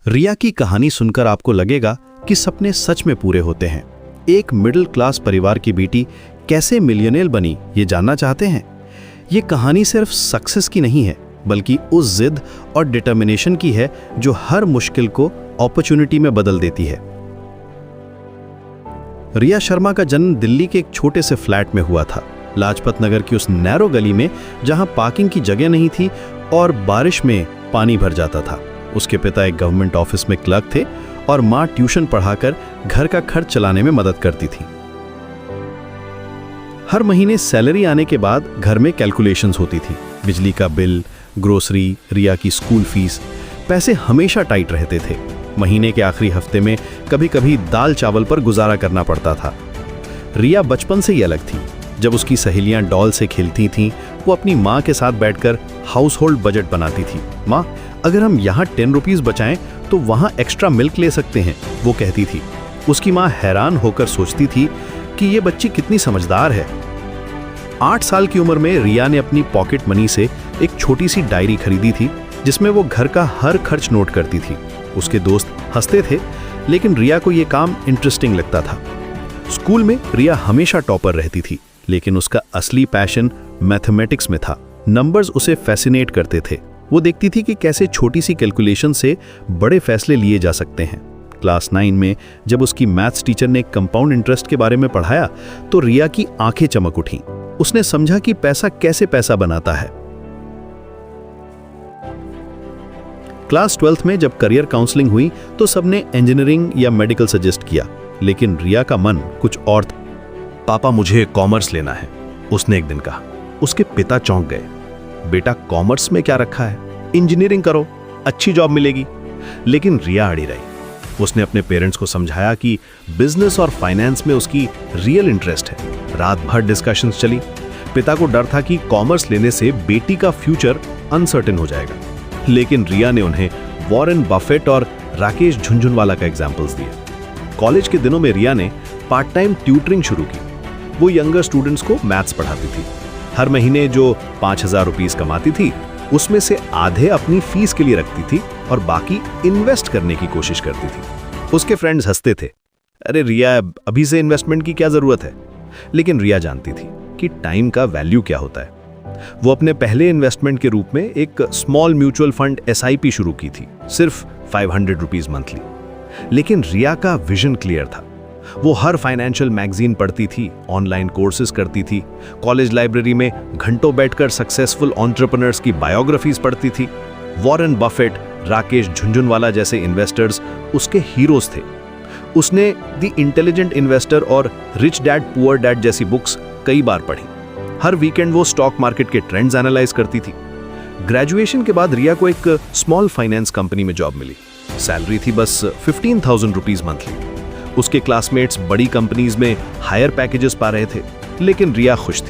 रिया की कहानी सुनकर आपको लगेगा कि सपने सच में पूरे होते हैं। एक मिडिल क्लास परिवार की बेटी कैसे मिलियनेयर बनी, ये जानना चाहते हैं? ये कहानी सिर्फ सक्सेस की नहीं है, बल्कि उस जिद और डिटर्मिनेशन की है जो हर मुश्किल को अपॉर्चुनिटी में बदल देती है। रिया शर्मा का जन्म दिल्ली के एक छोटे से फ्लैट में हुआ था, लाजपत नगर की उस नैरो गली में जहां पार्किंग की जगह नहीं थी और बारिश में पानी भर जाता था। उसके पिता एक गवर्नमेंट ऑफिस में क्लर्क थे और मां ट्यूशन पढ़ाकर घर का खर्च चलाने में मदद करती थी। हर महीने सैलरी आने के बाद घर में कैलकुलेशंस होती थी, बिजली का बिल, ग्रोसरी, रिया की स्कूल फीस। पैसे हमेशा टाइट रहते थे। महीने के आखिरी हफ्ते में कभी कभी दाल चावल पर गुजारा करना पड़ता था। रिया बचपन से ही अलग थी। जब उसकी सहेलियां डॉल से खेलती थीं, वो अपनी माँ के साथ बैठकर हाउस होल्ड बजट बनाती थी। माँ, अगर हम यहाँ 10 रुपीज़ बचाएं तो वहाँ एक्स्ट्रा मिल्क ले सकते हैं, वो कहती थी। उसकी माँ हैरान होकर सोचती थी कि ये बच्ची कितनी समझदार है। 8 साल की उम्र में रिया ने अपनी पॉकेट मनी से एक छोटी सी डायरी खरीदी थी, जिसमें वो घर का हर खर्च नोट करती थी। उसके दोस्त हंसते थे, लेकिन रिया को ये काम इंटरेस्टिंग लगता था। स्कूल में रिया हमेशा टॉपर रहती थी, लेकिन उसका असली पैशन मैथमेटिक्स में था। नंबर्स उसे फैसिनेट करते थे। वो देखती थी कि कैसे छोटी सी कैलकुलेशन से बड़े फैसले लिए जा सकते हैं। क्लास 9 में जब उसकी मैथ्स टीचर ने कंपाउंड इंटरेस्ट के बारे में पढ़ाया तो रिया की आंखें चमक उठीं। उसने समझा कि पैसा कैसे पैसा बनाता है। क्लास 12th में जब करियर काउंसलिंग हुई तो सबने इंजीनियरिंग या मेडिकल सजेस्ट किया, लेकिन रिया का मन कुछ और था। पापा, मुझे कॉमर्स लेना है, उसने एक दिन कहा। उसके पिता चौंक गए। बेटा, कॉमर्स में क्या रखा है? इंजीनियरिंग करो, अच्छी जॉब मिलेगी। लेकिन रिया अड़ी रही। उसने अपने पेरेंट्स को समझाया कि बिजनेस और फाइनेंस में उसकी रियल इंटरेस्ट है। रात भर डिस्कशंस चली। पिता को डर था कि कॉमर्स लेने से बेटी का फ्यूचर अनसर्टेन हो जाएगा, लेकिन रिया ने उन्हें वॉरेन बफेट और राकेश झुनझुनवाला का एग्जाम्पल्स दिए। कॉलेज के दिनों में रिया ने पार्ट टाइम ट्यूटरिंग शुरू की। वो यंगर स्टूडेंट्स को मैथ्स पढ़ाती थी। हर महीने जो 5,000 रुपीस कमाती थी, उसमें से आधे अपनी फीस के लिए रखती थी और बाकी इन्वेस्ट करने की कोशिश करती थी। उसके फ्रेंड्स हंसते थे, अरे रिया, अभी से इन्वेस्टमेंट की क्या जरूरत है? लेकिन रिया जानती थी कि टाइम का वैल्यू क्या होता है। वो अपने पहले इन्वेस्टमेंट के रूप में एक स्मॉल म्यूचुअल फंड SIP शुरू की थी, सिर्फ 500 रुपीस मंथली। लेकिन रिया का विजन क्लियर था। वो हर फाइनेंशियल मैगजीन पढ़ती थी, ऑनलाइन कोर्सेज करती थी, कॉलेज लाइब्रेरी में घंटों बैठकर सक्सेसफुल एंटरप्रेन्योर्स की बायोग्राफीज पढ़ती थी। वॉरेन बफेट, राकेश झुनझुनवाला जैसे इन्वेस्टर्स उसके हीरोज थे। उसने द इंटेलिजेंट इन्वेस्टर और रिच डैड पुअर डैड जैसी बुक्स कई बार पढ़ी। हर वीकेंड वो स्टॉक मार्केट के ट्रेंड्स एनालाइज करती थी। ग्रेजुएशन के बाद रिया को एक स्मॉल फाइनेंस कंपनी में जॉब मिली। सैलरी थी बस 15,000 रुपीज मंथली। उसके क्लासमेट्स बड़ी कंपनीज में हायर पैकेजेस पा रहे थे, लेकिन रिया खुश